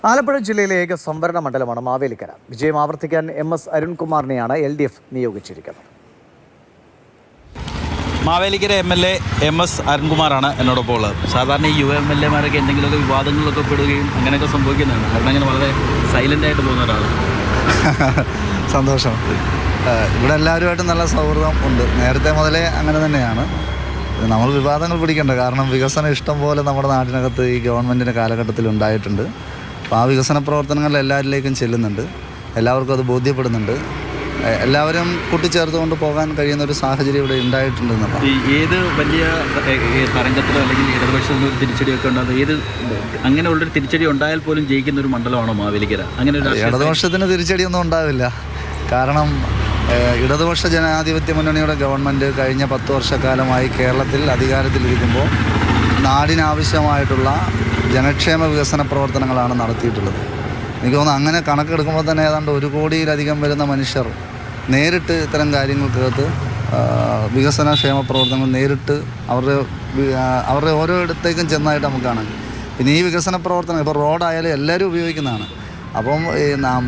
ആലപ്പുഴ ജില്ലയിലെ ഏക സംവരണ മണ്ഡലമാണ് മാവേലിക്കര. വിജയം ആവർത്തിക്കാൻ MS അരുൺകുമാറിനെയാണ് LDF നിയോഗിച്ചിരിക്കുന്നത്. Mavelikkara MLA MS അരുൺകുമാറാണ് എന്നോടൊപ്പം ഉള്ളത്. സാധാരണ ഈ MLA-മാരൊക്കെ എന്തെങ്കിലുമൊക്കെ വിവാദങ്ങളിലൊക്കെ പെടുകയും അങ്ങനെയൊക്കെ സംഭവിക്കുന്നതാണ്. കാരണം അങ്ങനെ വളരെ സൈലൻ്റായിട്ട് പോകുന്ന ഒരാളാണ്. സന്തോഷം. ഇവിടെ എല്ലാവരുമായിട്ടും നല്ല സൗഹൃദം ഉണ്ട്. നേരത്തെ മുതലേ അങ്ങനെ തന്നെയാണ്. നമ്മൾ വിവാദങ്ങൾ പിടിക്കേണ്ട, കാരണം വികസനം ഇഷ്ടം പോലെ നമ്മുടെ നാട്ടിനകത്ത് ഈ ഗവൺമെൻറ്റിൻ്റെ കാലഘട്ടത്തിൽ ഉണ്ടായിട്ടുണ്ട്. അപ്പോൾ ആ വികസന പ്രവർത്തനങ്ങൾ എല്ലാവരിലേക്കും ചെല്ലുന്നുണ്ട്, എല്ലാവർക്കും അത് ബോധ്യപ്പെടുന്നുണ്ട്. എല്ലാവരും കൂട്ടിച്ചേർത്തുകൊണ്ട് പോകാൻ കഴിയുന്ന ഒരു സാഹചര്യം ഇവിടെ ഉണ്ടായിട്ടുണ്ടെന്നുള്ളത്. ഏത് വലിയ തരംഗത്തിലോ അല്ലെങ്കിൽ ഇടതുപക്ഷത്തിനോ ഒരു തിരിച്ചടിയൊക്കെ ഉണ്ടാകുന്നത്, ഏത് അങ്ങനെയുള്ളൊരു തിരിച്ചടി ഉണ്ടായാൽ പോലും ജയിക്കുന്ന ഒരു മണ്ഡലമാണോ മാവേലിക്കര? അങ്ങനെ ഇടതുപക്ഷത്തിന് തിരിച്ചടിയൊന്നും ഉണ്ടാവില്ല. കാരണം ഇടതുപക്ഷ ജനാധിപത്യ മുന്നണിയുടെ ഗവൺമെൻറ് കഴിഞ്ഞ 10 വർഷക്കാലമായി കേരളത്തിൽ അധികാരത്തിലിരിക്കുമ്പോൾ നാടിനാവശ്യമായിട്ടുള്ള ജനക്ഷേമ വികസന പ്രവർത്തനങ്ങളാണ് നടത്തിയിട്ടുള്ളത്. എനിക്ക് തോന്നുന്നു അങ്ങനെ കണക്കെടുക്കുമ്പോൾ തന്നെ ഏതാണ്ട് 1 കോടിയിലധികം വരുന്ന മനുഷ്യർ നേരിട്ട് ഇത്തരം കാര്യങ്ങൾക്കകത്ത് വികസനക്ഷേമ പ്രവർത്തനങ്ങൾ നേരിട്ട് അവരുടെ ഓരോ ഇടത്തേക്കും ചെന്നായിട്ട് നമുക്ക് കാണാം. പിന്നെ ഈ വികസന പ്രവർത്തനം ഇപ്പോൾ റോഡായാലും എല്ലാവരും ഉപയോഗിക്കുന്നതാണ്. അപ്പം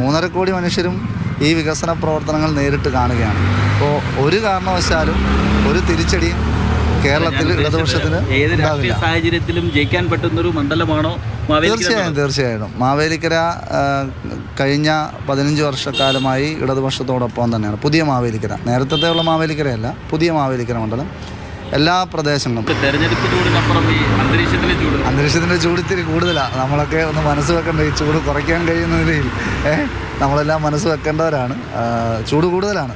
3.5 കോടി മനുഷ്യരും ഈ വികസന പ്രവർത്തനങ്ങൾ നേരിട്ട് കാണുകയാണ്. അപ്പോൾ ഒരു കാരണവശാലും ഒരു തിരിച്ചടിയും കേരളത്തിൽ ഇടതുപക്ഷത്തിന് ഏത് രാഷ്ട്രീയ സാഹചര്യത്തിലും ജയിക്കാൻ പറ്റുന്നൊരു മണ്ഡലമാണോ? തീർച്ചയായും മാവേലിക്കര കഴിഞ്ഞ 15 വർഷക്കാലമായി ഇടതുപക്ഷത്തോടൊപ്പം തന്നെയാണ്. പുതിയ മാവേലിക്കര, നേരത്തെ ഉള്ള മാവേലിക്കരയല്ല, പുതിയ മാവേലിക്കര മണ്ഡലം എല്ലാ പ്രദേശങ്ങളും. അന്തരീക്ഷത്തിൻ്റെ ചൂട് ഇത്തിരി കൂടുതലാണ്. നമ്മളൊക്കെ ഒന്ന് മനസ്സ് വെക്കേണ്ട, ഈ ചൂട് കുറയ്ക്കാൻ കഴിയുന്നതിൽ നമ്മളെല്ലാം മനസ്സ് വെക്കേണ്ടവരാണ്. ചൂട് കൂടുതലാണ്,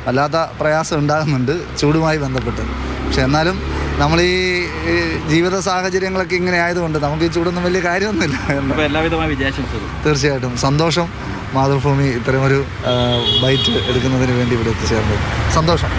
വല്ലാത്ത പ്രയാസം ഉണ്ടാകുന്നുണ്ട് ചൂടുമായി ബന്ധപ്പെട്ട്. പക്ഷെ എന്നാലും നമ്മൾ ഈ ജീവിത സാഹചര്യങ്ങളൊക്കെ ഇങ്ങനെ ആയതുകൊണ്ട് നമുക്ക് ഈ ചൂടൊന്നും വലിയ കാര്യമൊന്നുമില്ല. എല്ലാവിധമായ വിജയാശംസകൾ. തീർച്ചയായിട്ടും സന്തോഷം. മാതൃഭൂമി ഇത്തരമൊരു ബൈറ്റ് എടുക്കുന്നതിന് വേണ്ടി ഇവിടെ എത്തിച്ചേർന്നത് സന്തോഷം.